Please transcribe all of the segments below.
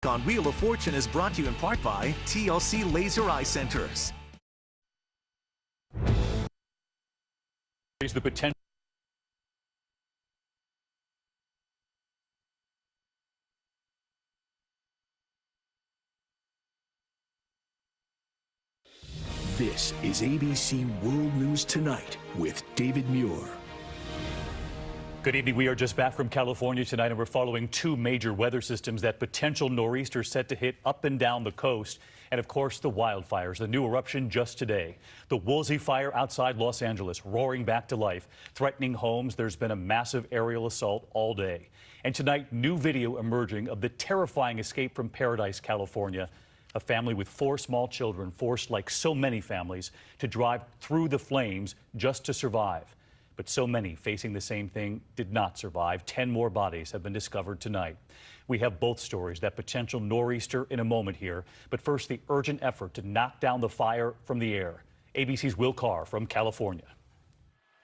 On Wheel of Fortune is brought to you in part by TLC Laser Eye Centers. Is the potential. This is ABC World News Tonight with David Muir. Good evening. We are just back from California tonight, and we're following two major weather systems that potential nor'easter set to hit up and down the coast. And of course, the wildfires, the new eruption just today. The Woolsey fire outside Los Angeles, roaring back to life, threatening homes. There's been a massive aerial assault all day. And tonight, new video emerging of the terrifying escape from Paradise, California. A family with 4 small children forced, like so many families, to drive through the flames just to survive. But so many facing the same thing did not survive. 10 more bodies have been discovered tonight. We have both stories, that potential nor'easter in a moment here. But first, the urgent effort to knock down the fire from the air. ABC's Will Carr from California.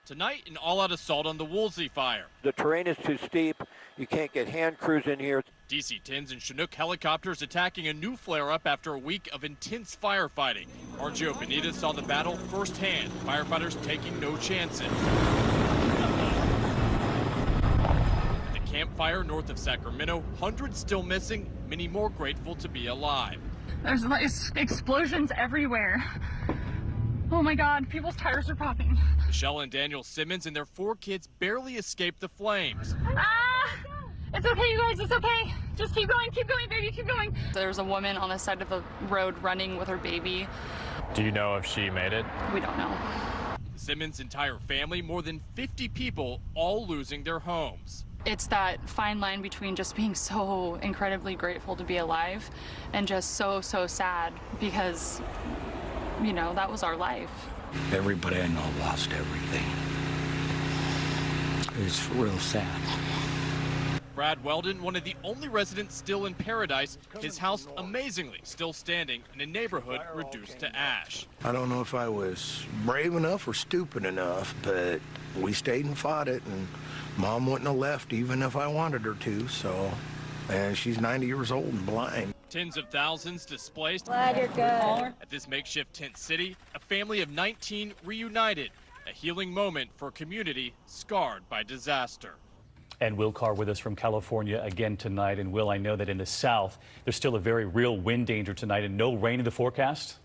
Tonight, an all-out assault on the Woolsey fire. The terrain is too steep. You can't get hand crews in here. DC-10s and Chinook helicopters attacking a new flare-up after a week of intense firefighting. Argio Benitez saw the battle firsthand. Firefighters taking no chances. At the campfire north of Sacramento, hundreds still missing, many more grateful to be alive. There's explosions everywhere. Oh my God, people's tires are popping. Michelle and Daniel Simmons and their 4 kids barely escaped the flames. It's okay, you guys, it's okay. Just keep going, baby, keep going. There's a woman on the side of the road running with her baby. Do you know if she made it? We don't know. Simmons' entire family, more than 50 people, all losing their homes. It's that fine line between just being so incredibly grateful to be alive and just so sad because, you know, that was our life. Everybody I know lost everything. It's real sad. Brad Weldon, one of the only residents still in Paradise, his house amazingly still standing in a neighborhood reduced to ash. I don't know if I was brave enough or stupid enough, but we stayed and fought it, and Mom wouldn't have left even if I wanted her to, so, and she's 90 years old and blind. Tens of thousands displaced. Glad you're good. At this makeshift tent city, a family of 19 reunited, a healing moment for a community scarred by disaster. And Will Carr with us from California again tonight. And Will, I know that in the south, there's still a very real wind danger tonight and no rain in the forecast?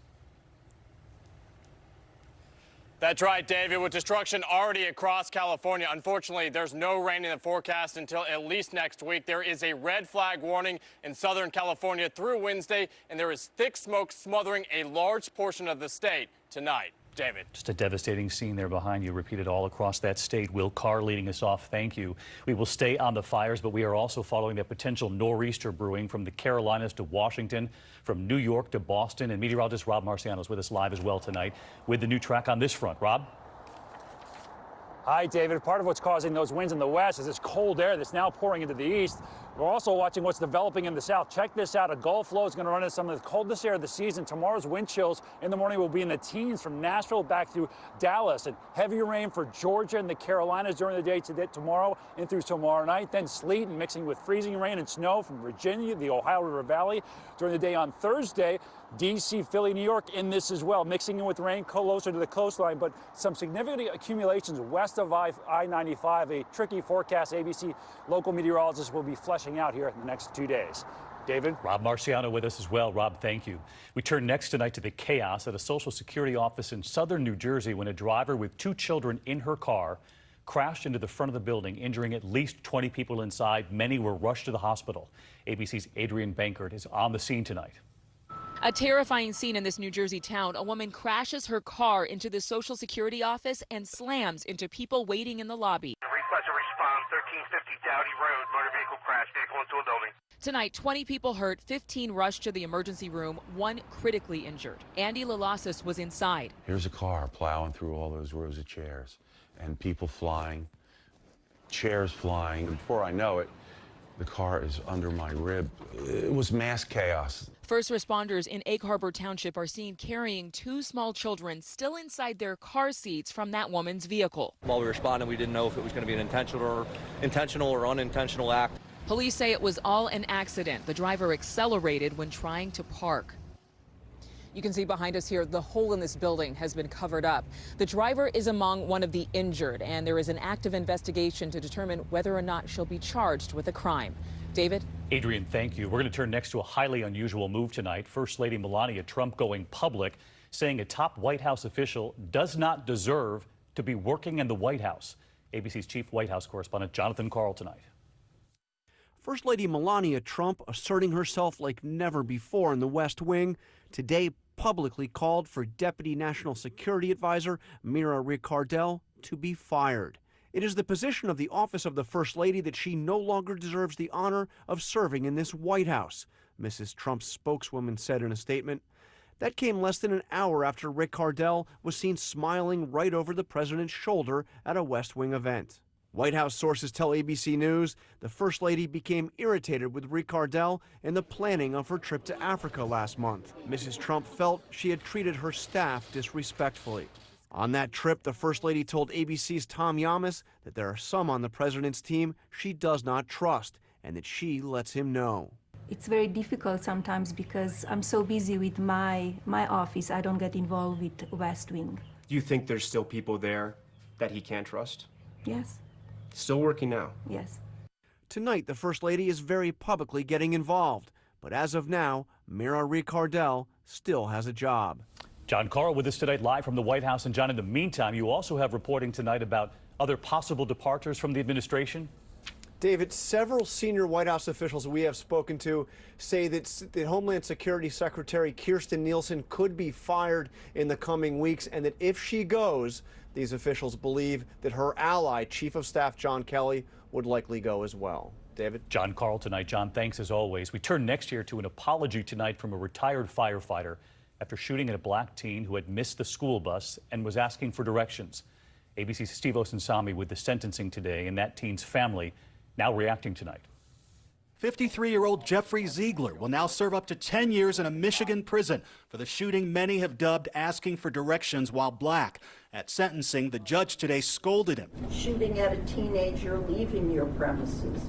That's right, David. With destruction already across California, unfortunately, there's no rain in the forecast until at least next week. There is a red flag warning in Southern California through Wednesday, and there is thick smoke smothering a large portion of the state tonight. David. Just a devastating scene there behind you, repeated all across that state. Will Carr leading us off. Thank you. We will stay on the fires, but we are also following the potential nor'easter brewing from the Carolinas to Washington, from New York to Boston. And meteorologist Rob Marciano is with us live as well tonight with the new track on this front. Rob? Hi, David. Part of what's causing those winds in the west is this cold air that's now pouring into the east. We're also watching what's developing in the south. Check this out. A Gulf low is going to run into some of the coldest air of the season. Tomorrow's wind chills in the morning will be in the teens from Nashville back through Dallas. And heavy rain for Georgia and the Carolinas during the day tomorrow and through tomorrow night. Then sleet and mixing with freezing rain and snow from Virginia, the Ohio River Valley during the day on Thursday. D.C., Philly, New York in this as well, mixing in with rain closer to the coastline, but some significant accumulations west of I-95. A tricky forecast ABC local meteorologists will be fleshing out here in the next 2 days. David? Rob Marciano with us as well. Rob, thank you. We turn next tonight to the chaos at a Social Security office in southern New Jersey when a driver with 2 children in her car crashed into the front of the building, injuring at least 20 people inside. Many were rushed to the hospital. ABC's Adrian Bankert is on the scene tonight. A terrifying scene in this New Jersey town. A woman crashes her car into the Social Security office and slams into people waiting in the lobby. Request a response, 1350 Dowdy Road, motor vehicle crash, vehicle into a building. Tonight, 20 people hurt, 15 rushed to the emergency room, 1 critically injured. Andy Lalasis was inside. Here's a car plowing through all those rows of chairs and people flying, chairs flying. Before I know it, the car is under my rib. It was mass chaos. First responders in Egg Harbor Township are seen carrying 2 small children still inside their car seats from that woman's vehicle. While we responded, we didn't know if it was going to be an intentional or unintentional act. Police say it was all an accident. The driver accelerated when trying to park. You can see behind us here, the hole in this building has been covered up. The driver is among one of the injured, and there is an active investigation to determine whether or not she'll be charged with a crime. David? Adrian, thank you. We're going to turn next to a highly unusual move tonight. First Lady Melania Trump going public, saying a top White House official does not deserve to be working in the White House. ABC's chief White House correspondent Jonathan Karl tonight. First Lady Melania Trump asserting herself like never before in the West Wing, today publicly called for Deputy National Security Advisor Mira Ricardel to be fired. It is the position of the office of the First Lady that she no longer deserves the honor of serving in this White House, Mrs. Trump's spokeswoman said in a statement. That came less than an hour after Ricardel was seen smiling right over the president's shoulder at a West Wing event. White House sources tell ABC News the First Lady became irritated with Ricardel in the planning of her trip to Africa last month. Mrs. Trump felt she had treated her staff disrespectfully. On that trip, the First Lady told ABC's Tom Yamas that there are some on the president's team she does not trust and that she lets him know. It's very difficult sometimes because I'm so busy with my office, I don't get involved with West Wing. Do you think there's still people there that he can't trust? Yes. Still working now? Yes. Tonight, the First Lady is very publicly getting involved. But as of now, Mira Ricardel still has a job. John Karl with us tonight live from the White House. And John, in the meantime, you also have reporting tonight about other possible departures from the administration. David, several senior White House officials we have spoken to say that Homeland Security Secretary Kirstjen Nielsen could be fired in the coming weeks, and that if she goes, these officials believe that her ally, Chief of Staff John Kelly, would likely go as well. David? John Karl tonight. John, thanks as always. We turn next year to an apology tonight from a retired firefighter after shooting at a black teen who had missed the school bus and was asking for directions. ABC's Steve Osunsami with the sentencing today, and that teen's family now reacting tonight. 53-year-old Jeffrey Ziegler will now serve up to 10 years in a Michigan prison for the shooting many have dubbed asking for directions while black. At sentencing, the judge today scolded him. Shooting at a teenager leaving your premises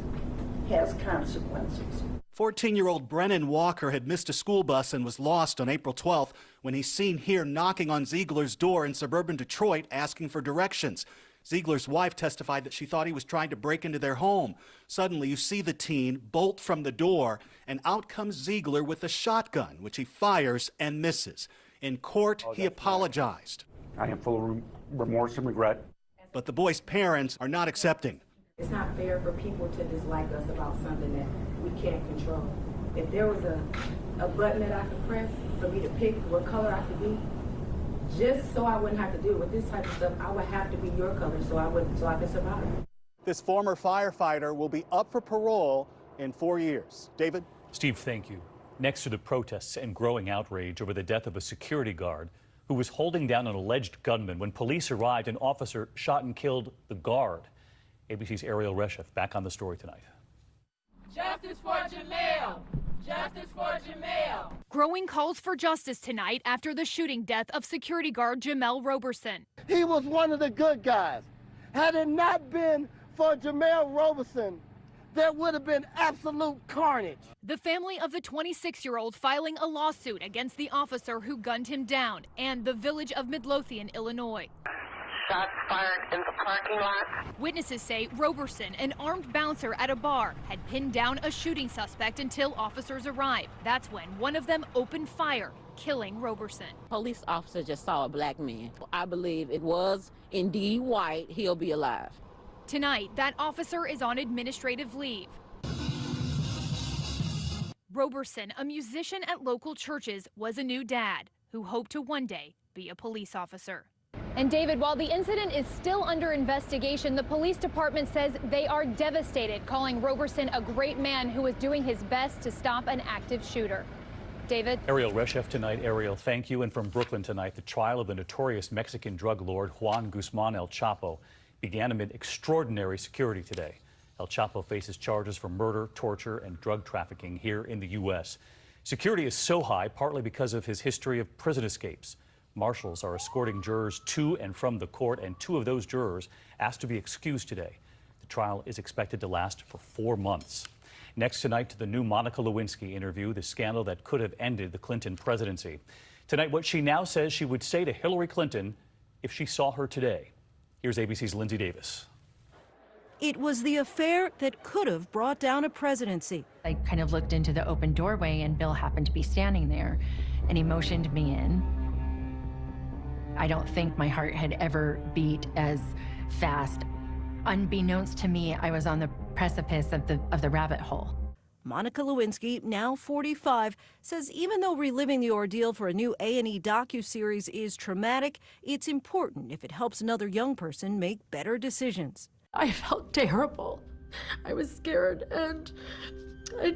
has consequences. 14-year-old Brennan Walker had missed a school bus and was lost on April 12th when he's seen here knocking on Ziegler's door in suburban Detroit asking for directions. Ziegler's wife testified that she thought he was trying to break into their home. Suddenly, you see the teen bolt from the door, and out comes Ziegler with a shotgun, which he fires and misses. In court, he apologized. I am full of remorse and regret. But the boy's parents are not accepting. It's not fair for people to dislike us about something that we can't control. If there was a button that I could press for me to pick what color I could be, just so I wouldn't have to deal with this type of stuff, I would have to be your color so I could survive. This former firefighter will be up for parole in 4 years. David? Steve, thank you. Next to the protests and growing outrage over the death of a security guard who was holding down an alleged gunman when police arrived, an officer shot and killed the guard. ABC's Ariel Reshef back on the story tonight. Justice for Jamel! Justice for Jamel! Growing calls for justice tonight after the shooting death of security guard Jamel Roberson. He was one of the good guys. Had it not been for Jamel Roberson, there would have been absolute carnage. The family of the 26-year-old filing a lawsuit against the officer who gunned him down and the village of Midlothian, Illinois. Shots fired in the parking lot. Witnesses say Roberson, an armed bouncer at a bar, had pinned down a shooting suspect until officers arrived. That's when one of them opened fire, killing Roberson. Police officer just saw a black man. I believe it was indeed white. He'll be alive. Tonight, that officer is on administrative leave. Roberson, a musician at local churches, was a new dad who hoped to one day be a police officer. And David, while the incident is still under investigation, the police department says they are devastated, calling Roberson a great man who was doing his best to stop an active shooter. David? Ariel Reshef tonight. Ariel, thank you. And from Brooklyn tonight, the trial of the notorious Mexican drug lord Juan Guzman El Chapo began amid extraordinary security today. El Chapo faces charges for murder, torture, and drug trafficking here in the U.S. Security is so high partly because of his history of prison escapes. Marshals are escorting jurors to and from the court, and 2 of those jurors asked to be excused today. The trial is expected to last for 4 months. Next tonight to the new Monica Lewinsky interview, the scandal that could have ended the Clinton presidency. Tonight, what she now says she would say to Hillary Clinton if she saw her today. Here's ABC's Lindsay Davis. It was the affair that could have brought down a presidency. I kind of looked into the open doorway and Bill happened to be standing there and he motioned me in. I don't think my heart had ever beat as fast. Unbeknownst to me, I was on the precipice of the rabbit hole. Monica Lewinsky, now 45, says even though reliving the ordeal for a new A&E docuseries is traumatic, it's important if it helps another young person make better decisions. I felt terrible. I was scared and I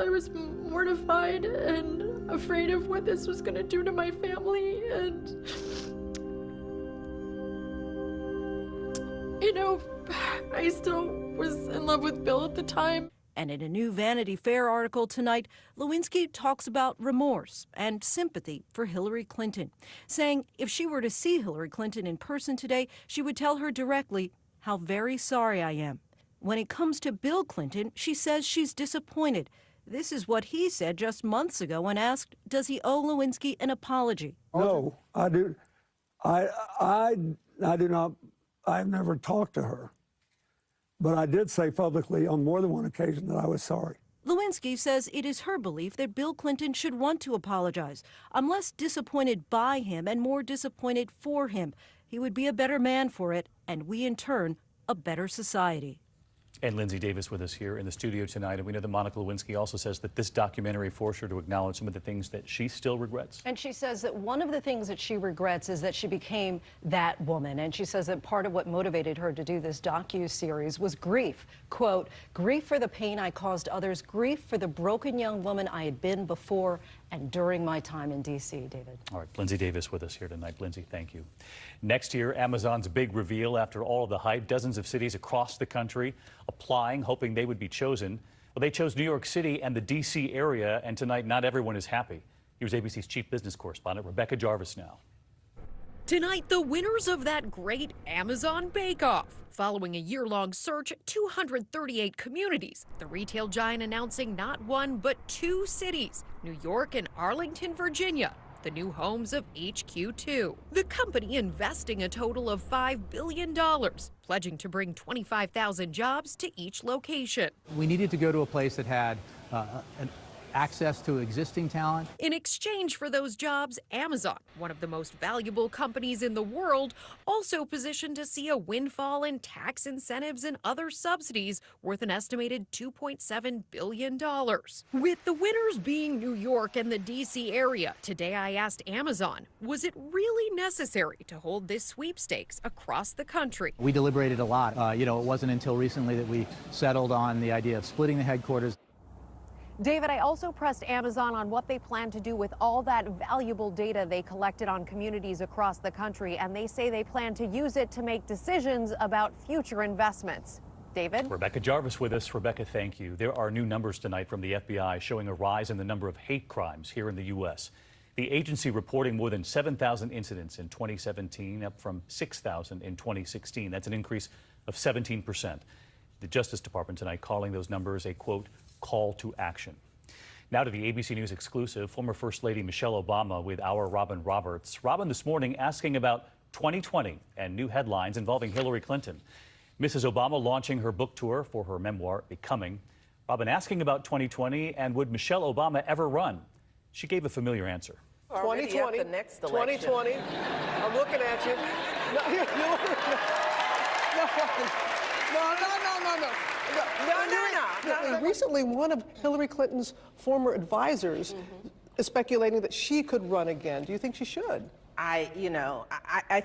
was mortified and afraid of what this was going to do to my family. And, you know, I still was in love with Bill at the time. And in a new Vanity Fair article tonight, Lewinsky talks about remorse and sympathy for Hillary Clinton, saying if she were to see Hillary Clinton in person today, she would tell her directly how very sorry I am. When it comes to Bill Clinton, she says she's disappointed. This is what he said just months ago when asked, does he owe Lewinsky an apology? No, I do. I do not. I've never talked to her. But I did say publicly on more than one occasion that I was sorry. Lewinsky says it is her belief that Bill Clinton should want to apologize. I'm less disappointed by him and more disappointed for him. He would be a better man for it, and we, in turn, a better society. And Lindsay Davis with us here in the studio tonight. And we know that Monica Lewinsky also says that this documentary forced her to acknowledge some of the things that she still regrets. And she says that one of the things that she regrets is that she became that woman. And she says that part of what motivated her to do this docu-series was grief. Quote, grief for the pain I caused others, grief for the broken young woman I had been before and during my time in D.C., David. All right, Lindsay Davis with us here tonight. Lindsay, thank you. Next year, Amazon's big reveal. After all of the hype, dozens of cities across the country applying, hoping they would be chosen. Well, they chose New York City and the D.C. area, and tonight not everyone is happy. Here's ABC's chief business correspondent, Rebecca Jarvis now. Tonight, the winners of that great Amazon bake-off. Following a year-long search, 238 communities. The retail giant announcing not one, but two cities, New York and Arlington, Virginia, the new homes of HQ2. The company investing a total of $5 billion, pledging to bring 25,000 jobs to each location. We needed to go to a place that had access to existing talent. In exchange for those jobs, Amazon, one of the most valuable companies in the world, also positioned to see a windfall in tax incentives and other subsidies worth an estimated $2.7 billion. With the winners being New York and the D.C. area, today I asked Amazon, was it really necessary to hold this sweepstakes across the country? We deliberated a lot. It wasn't until recently that we settled on the idea of splitting the headquarters. David, I also pressed Amazon on what they plan to do with all that valuable data they collected on communities across the country, and they say they plan to use it to make decisions about future investments. David? Rebecca Jarvis with us. Rebecca, thank you. There are new numbers tonight from the FBI showing a rise in the number of hate crimes here in the U.S. The agency reporting more than 7,000 incidents in 2017, up from 6,000 in 2016. That's an increase of 17%. The Justice Department tonight calling those numbers a, quote, call to action. Now to the ABC News exclusive, former First Lady Michelle Obama with our Robin Roberts. Robin, this morning asking about 2020 and new headlines involving Hillary Clinton. Mrs. Obama launching her book tour for her memoir, Becoming. Robin asking about 2020 and would Michelle Obama ever run? She gave a familiar answer. 2020, the next election. 2020, I'm looking at you. No. Recently, one of Hillary Clinton's former advisors is speculating that she could run again. Do you think she should? I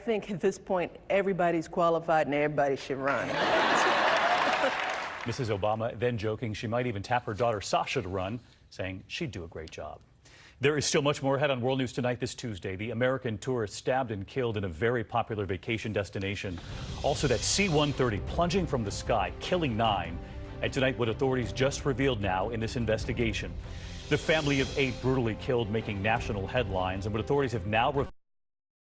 think at this point, everybody's qualified and everybody should run. Mrs. Obama then joking she might even tap her daughter Sasha to run, saying she'd do a great job. There is still much more ahead on World News Tonight this Tuesday. The American tourist stabbed and killed in a very popular vacation destination. Also that C-130 plunging from the sky, killing 9. And tonight, what authorities just revealed now in this investigation. The family of 8 brutally killed, making national headlines, and what authorities have now revealed.